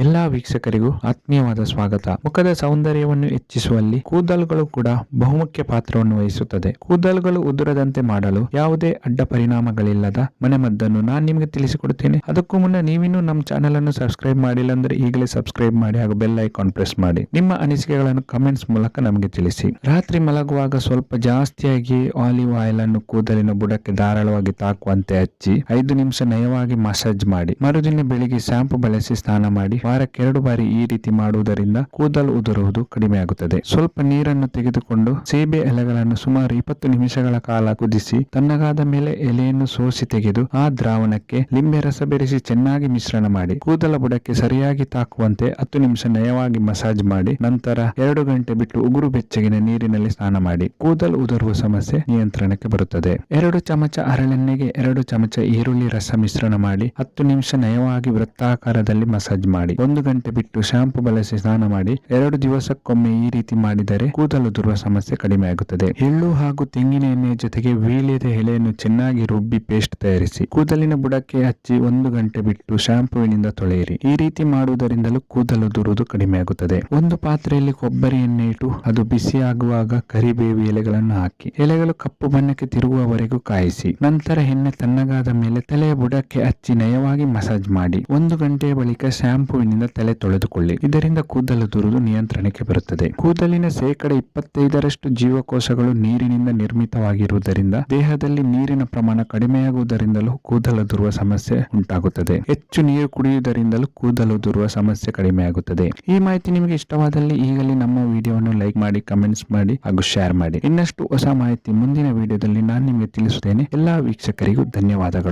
ಎಲ್ಲಾ ವೀಕ್ಷಕರಿಗೂ ಆತ್ಮೀಯವಾದ ಸ್ವಾಗತ. ಮುಖದ ಸೌಂದರ್ಯವನ್ನು ಹೆಚ್ಚಿಸುವಲ್ಲಿ ಕೂದಲುಗಳು ಕೂಡ ಬಹುಮುಖ್ಯ ಪಾತ್ರವನ್ನು ವಹಿಸುತ್ತದೆ. ಕೂದಲುಗಳು ಉದುರದಂತೆ ಮಾಡಲು ಯಾವುದೇ ಅಡ್ಡ ಪರಿಣಾಮಗಳಿಲ್ಲದ ಮನೆಮದ್ದನ್ನು ನಾನು ನಿಮಗೆ ತಿಳಿಸಿಕೊಡುತ್ತೇನೆ. ಅದಕ್ಕೂ ಮುನ್ನ ನೀವಿನ್ನೂ ನಮ್ಮ ಚಾನೆಲ್ ಅನ್ನು ಸಬ್ಸ್ಕ್ರೈಬ್ ಮಾಡಿಲ್ಲ ಅಂದ್ರೆ ಈಗಲೇ ಸಬ್ಸ್ಕ್ರೈಬ್ ಮಾಡಿ ಹಾಗೂ ಬೆಲ್ ಐಕಾನ್ ಪ್ರೆಸ್ ಮಾಡಿ. ನಿಮ್ಮ ಅನಿಸಿಕೆಗಳನ್ನು ಕಮೆಂಟ್ಸ್ ಮೂಲಕ ನಮಗೆ ತಿಳಿಸಿ. ರಾತ್ರಿ ಮಲಗುವಾಗ ಸ್ವಲ್ಪ ಜಾಸ್ತಿಯಾಗಿ ಆಲಿವ್ ಆಯಿಲ್ ಅನ್ನು ಕೂದಲಿನ ಬುಡಕ್ಕೆ ಧಾರಾಳವಾಗಿ ತಾಕುವಂತೆ ಹಚ್ಚಿ 5 ನಿಮಿಷ ನಯವಾಗಿ ಮಸಾಜ್ ಮಾಡಿ. ಮರುದಿನ ಬೆಳಿಗ್ಗೆ ಶಾಂಪು ಬಳಸಿ ಸ್ನಾನ ಮಾಡಿ. ವಾರಕ್ಕೆ 2 ಬಾರಿ ಈ ರೀತಿ ಮಾಡುವುದರಿಂದ ಕೂದಲು ಉದುರುವುದು ಕಡಿಮೆಯಾಗುತ್ತದೆ. ಸ್ವಲ್ಪ ನೀರನ್ನು ತೆಗೆದುಕೊಂಡು ಸೇಬೆ ಎಲೆಗಳನ್ನು ಸುಮಾರು 20 ನಿಮಿಷಗಳ ಕಾಲ ಕುದಿಸಿ ತಣ್ಣಗಾದ ಮೇಲೆ ಎಲೆಯನ್ನು ಸೋಸಿ ತೆಗೆದು ಆ ದ್ರಾವಣಕ್ಕೆ ಲಿಂಬೆ ರಸ ಬೆರೆಸಿ ಚೆನ್ನಾಗಿ ಮಿಶ್ರಣ ಮಾಡಿ ಕೂದಲ ಬುಡಕ್ಕೆ ಸರಿಯಾಗಿ ತಾಕುವಂತೆ 10 ನಿಮಿಷ ನಯವಾಗಿ ಮಸಾಜ್ ಮಾಡಿ. ನಂತರ 2 ಗಂಟೆ ಬಿಟ್ಟು ಉಗುರು ಬೆಚ್ಚಗಿನ ನೀರಿನಲ್ಲಿ ಸ್ನಾನ ಮಾಡಿ. ಕೂದಲು ಉದುರುವ ಸಮಸ್ಯೆ ನಿಯಂತ್ರಣಕ್ಕೆ ಬರುತ್ತದೆ. 2 ಚಮಚ ಹರಳೆಣ್ಣೆಗೆ 2 ಚಮಚ ಈರುಳ್ಳಿ ರಸ ಮಿಶ್ರಣ ಮಾಡಿ 10 ನಿಮಿಷ ನಯವಾಗಿ ವೃತ್ತಾಕಾರದಲ್ಲಿ ಮಸಾಜ್ ಮಾಡಿ. 1 ಗಂಟೆ ಬಿಟ್ಟು ಶಾಂಪು ಬಳಸಿ ಸ್ನಾನ ಮಾಡಿ. 2 ದಿವಸಕ್ಕೊಮ್ಮೆ ಈ ರೀತಿ ಮಾಡಿದರೆ ಕೂದಲು ಉದುರುವ ಸಮಸ್ಯೆ ಕಡಿಮೆ ಆಗುತ್ತದೆ. ಎಳ್ಳು ಹಾಗೂ ತೆಂಗಿನ ಎಣ್ಣೆಯ ಜೊತೆಗೆ ವೀಳ್ಯದ ಎಲೆಯನ್ನು ಚೆನ್ನಾಗಿ ರುಬ್ಬಿ ಪೇಸ್ಟ್ ತಯಾರಿಸಿ ಕೂದಲಿನ ಬುಡಕ್ಕೆ ಹಚ್ಚಿ 1 ಗಂಟೆ ಬಿಟ್ಟು ಶಾಂಪೂವಿನಿಂದ ತೊಳೆಯಿರಿ. ಈ ರೀತಿ ಮಾಡುವುದರಿಂದಲೂ ಕೂದಲು ಉದುರುವುದು ಕಡಿಮೆ ಆಗುತ್ತದೆ. ಒಂದು ಪಾತ್ರೆಯಲ್ಲಿ ಕೊಬ್ಬರಿ ಎಣ್ಣೆ ಇಟ್ಟು ಅದು ಬಿಸಿಯಾಗುವಾಗ ಕರಿಬೇವು ಎಲೆಗಳನ್ನು ಹಾಕಿ ಎಲೆಗಳು ಕಪ್ಪು ಬಣ್ಣಕ್ಕೆ ತಿರುಗುವವರೆಗೂ ಕಾಯಿಸಿ. ನಂತರ ಎಣ್ಣೆ ತಣ್ಣಗಾದ ಮೇಲೆ ತಲೆಯ ಬುಡಕ್ಕೆ ಹಚ್ಚಿ ನಯವಾಗಿ ಮಸಾಜ್ ಮಾಡಿ. 1 ಗಂಟೆಯ ಬಳಿಕ ಶಾಂಪೂವಿನಿಂದ ತಲೆ ತೊಳೆದುಕೊಳ್ಳಿ. ಇದರಿಂದ ಕೂದಲು ಉದುರುವುದು ನಿಯಂತ್ರಣಕ್ಕೆ ಬರುತ್ತದೆ. ಕೂದಲಿನ ಶೇಕಡ 25ರಷ್ಟು ಜೀವಕೋಶಗಳು ನೀರಿನಿಂದ ನಿರ್ಮಿತವಾಗಿರುವುದರಿಂದ ದೇಹದಲ್ಲಿ ನೀರಿನ ಪ್ರಮಾಣ ಕಡಿಮೆಯಾಗುವುದರಿಂದಲೂ ಕೂದಲು ಉದುರುವ ಸಮಸ್ಯೆ ಉಂಟಾಗುತ್ತದೆ. ಹೆಚ್ಚು ನೀರು ಕುಡಿಯುವುದರಿಂದಲೂ ಕೂದಲು ಉದುರುವ ಸಮಸ್ಯೆ ಕಡಿಮೆಯಾಗುತ್ತದೆ. ಈ ಮಾಹಿತಿ ನಿಮಗೆ ಇಷ್ಟವಾದಲ್ಲಿ ಈಗಲೇ ನಮ್ಮ ವಿಡಿಯೋವನ್ನು ಲೈಕ್ ಮಾಡಿ, ಕಮೆಂಟ್ಸ್ ಮಾಡಿ ಹಾಗೂ ಶೇರ್ ಮಾಡಿ. ಇನ್ನಷ್ಟು ಹೊಸ ಮಾಹಿತಿ ಮುಂದಿನ ವಿಡಿಯೋದಲ್ಲಿ ನಾನು ನಿಮಗೆ ತಿಳಿಸುತ್ತೇನೆ. ಎಲ್ಲಾ ವೀಕ್ಷಕರಿಗೂ ಧನ್ಯವಾದಗಳು.